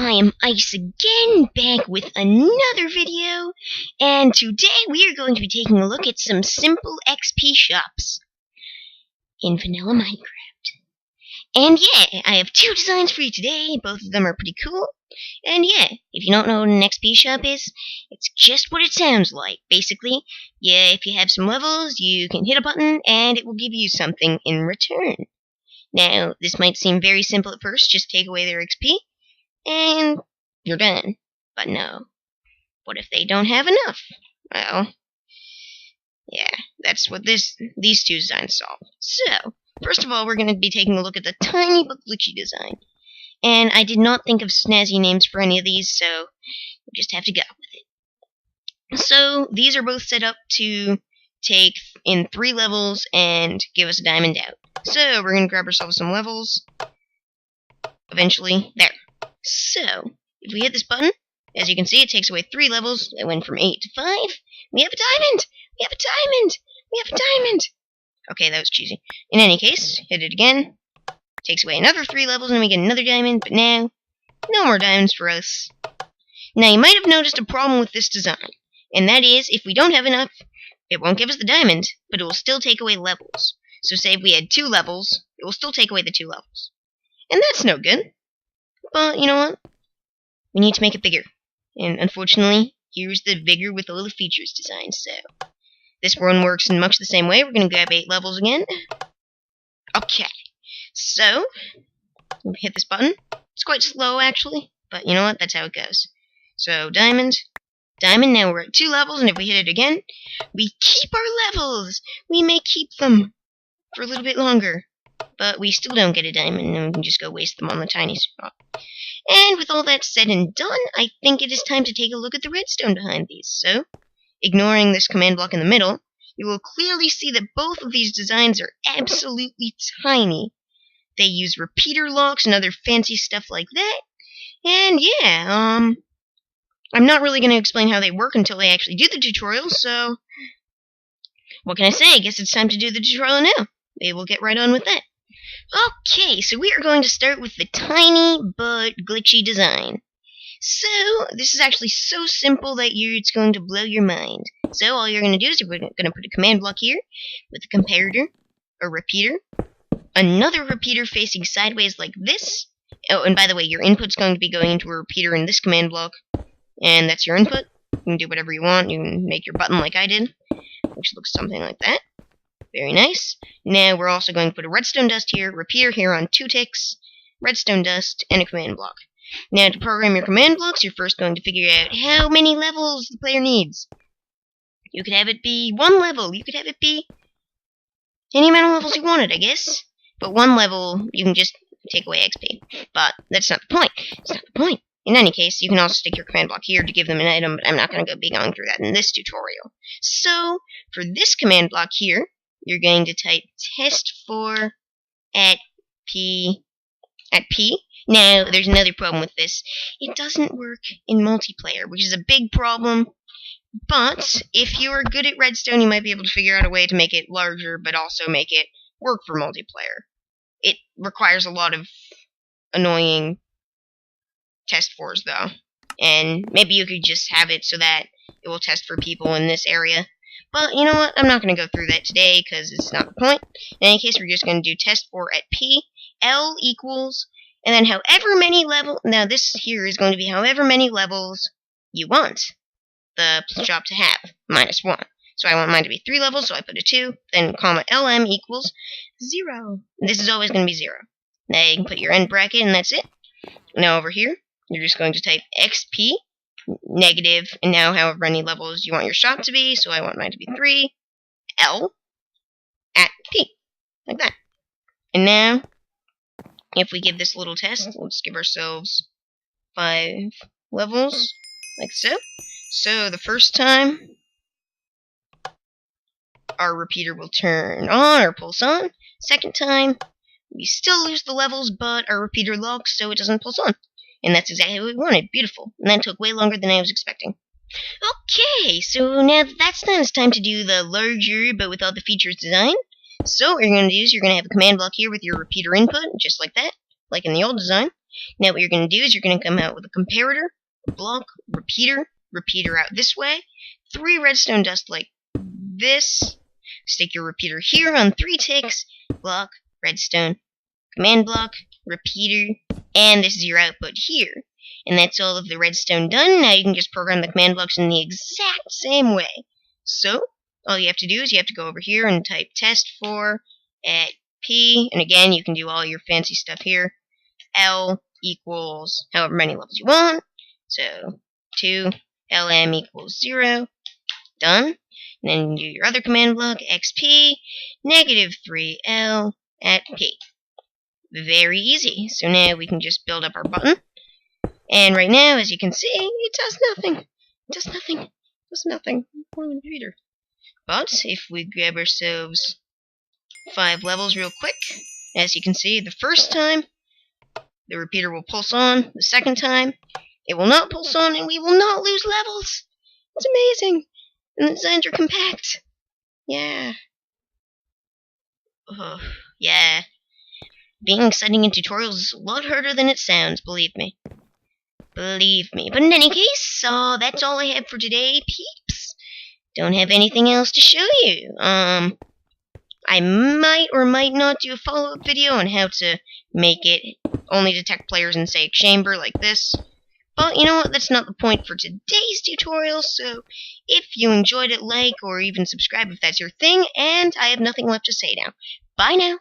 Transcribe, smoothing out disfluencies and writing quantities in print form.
I am Ice again, back with another video, and today we are going to be taking a look at some simple XP shops in vanilla Minecraft. And yeah, I have two designs for you today, both of them are pretty cool, and yeah, if you don't know what an XP shop is, it's just what it sounds like. Basically, yeah, if you have some levels, you can hit a button and it will give you something in return. Now, this might seem very simple at first, just take away their XP, and you're done. But no. What if they don't have enough? Well, yeah, that's what these two designs solve. So, first of all, we're going to be taking a look at the tiny but glitchy design. And I did not think of snazzy names for any of these, so we'll just have to go with it. So, these are both set up to take in 3 levels and give us a diamond out. So, we're going to grab ourselves some levels. Eventually, there. So, if we hit this button, as you can see, it takes away 3 levels. It went from 8 to 5. We have a diamond! We have a diamond! We have a diamond! Okay, that was cheesy. In any case, hit it again. Takes away another 3 levels and we get another diamond, but now, no more diamonds for us. Now, you might have noticed a problem with this design, and that is, if we don't have enough, it won't give us the diamond, but it will still take away levels. So say if we had 2 levels, it will still take away the 2 levels. And that's no good. But, you know what? We need to make it bigger. And unfortunately, here's the bigger with all the features design, so... This one works in much the same way. We're going to grab 8 levels again. Okay. So, hit this button. It's quite slow, actually. But you know what? That's how it goes. So, diamond. Diamond. Now we're at 2 levels, and if we hit it again, we keep our levels! We may keep them for a little bit longer. But we still don't get a diamond, and we can just go waste them on the tiny spot. And with all that said and done, I think it is time to take a look at the redstone behind these. So, ignoring this command block in the middle, you will clearly see that both of these designs are absolutely tiny. They use repeater locks and other fancy stuff like that. And yeah, I'm not really going to explain how they work until I actually do the tutorial, so what can I say? I guess it's time to do the tutorial now. Maybe we'll get right on with that. Okay, so we are going to start with the tiny but glitchy design. So, this is actually so simple that it's going to blow your mind. So, all you're going to do is we're going to put a command block here with a comparator, a repeater, another repeater facing sideways like this. Oh, and by the way, your input's going to be going into a repeater in this command block, and that's your input. You can do whatever you want. You can make your button like I did, which looks something like that. Very nice. Now we're also going to put a redstone dust here, repeater here on 2 ticks, redstone dust, and a command block. Now to program your command blocks, you're first going to figure out how many levels the player needs. You could have it be 1 level, you could have it be any amount of levels you wanted, I guess. But 1 level, you can just take away XP. But that's not the point. It's not the point. In any case, you can also stick your command block here to give them an item, but I'm not going to be going through that in this tutorial. So, for this command block here, you're going to type test4 at P. Now, there's another problem with this. It doesn't work in multiplayer, which is a big problem. But, if you're good at Redstone, you might be able to figure out a way to make it larger, but also make it work for multiplayer. It requires a lot of annoying test fors, though. And maybe you could just have it so that it will test for people in this area. But, you know what? I'm not going to go through that today, because it's not the point. In any case, we're just going to do test4 at P, L equals, and then however many levels, now this here is going to be however many levels you want the shop to have, minus 1. So I want mine to be 3 levels, so I put a 2, then comma LM equals 0. This is always going to be 0. Now you can put your end bracket, and that's it. Now over here, you're just going to type XP, negative, and now however many levels you want your shop to be, so I want mine to be 3, L, at P, like that. And now, if we give this little test, let's give ourselves 5 levels, like so. So, the first time, our repeater will turn on, or pulse on. Second time, we still lose the levels, but our repeater locks, so it doesn't pulse on. And that's exactly what we wanted. Beautiful. And that took way longer than I was expecting. Okay, so now that that's done, it's time to do the larger, but with all the features design. So what you're going to do is you're going to have a command block here with your repeater input, just like that, like in the old design. Now what you're going to do is you're going to come out with a comparator, block, repeater out this way, 3 redstone dust like this, stick your repeater here on 3 ticks, block, redstone, command block, repeater, and this is your output here. And that's all of the redstone done. Now you can just program the command blocks in the exact same way. So, all you have to do is you have to go over here and type test4 at P, and again, you can do all your fancy stuff here. L equals however many levels you want. So, 2, LM equals 0. Done. And then you do your other command block, XP, negative 3L at P. Very easy. So now we can just build up our button. And right now, as you can see, it does nothing. It does nothing. It does nothing. Repeater. But if we grab ourselves 5 levels real quick, as you can see, the first time the repeater will pulse on. The second time, it will not pulse on, and we will not lose levels. It's amazing. And the designs are compact. Yeah. Oh, yeah. Being exciting in tutorials is a lot harder than it sounds, believe me. Believe me. But in any case, that's all I have for today, peeps. Don't have anything else to show you. I might or might not do a follow-up video on how to make it only detect players in, say, a chamber like this. But you know what? That's not the point for today's tutorial, so if you enjoyed it, like or even subscribe if that's your thing, and I have nothing left to say now. Bye now.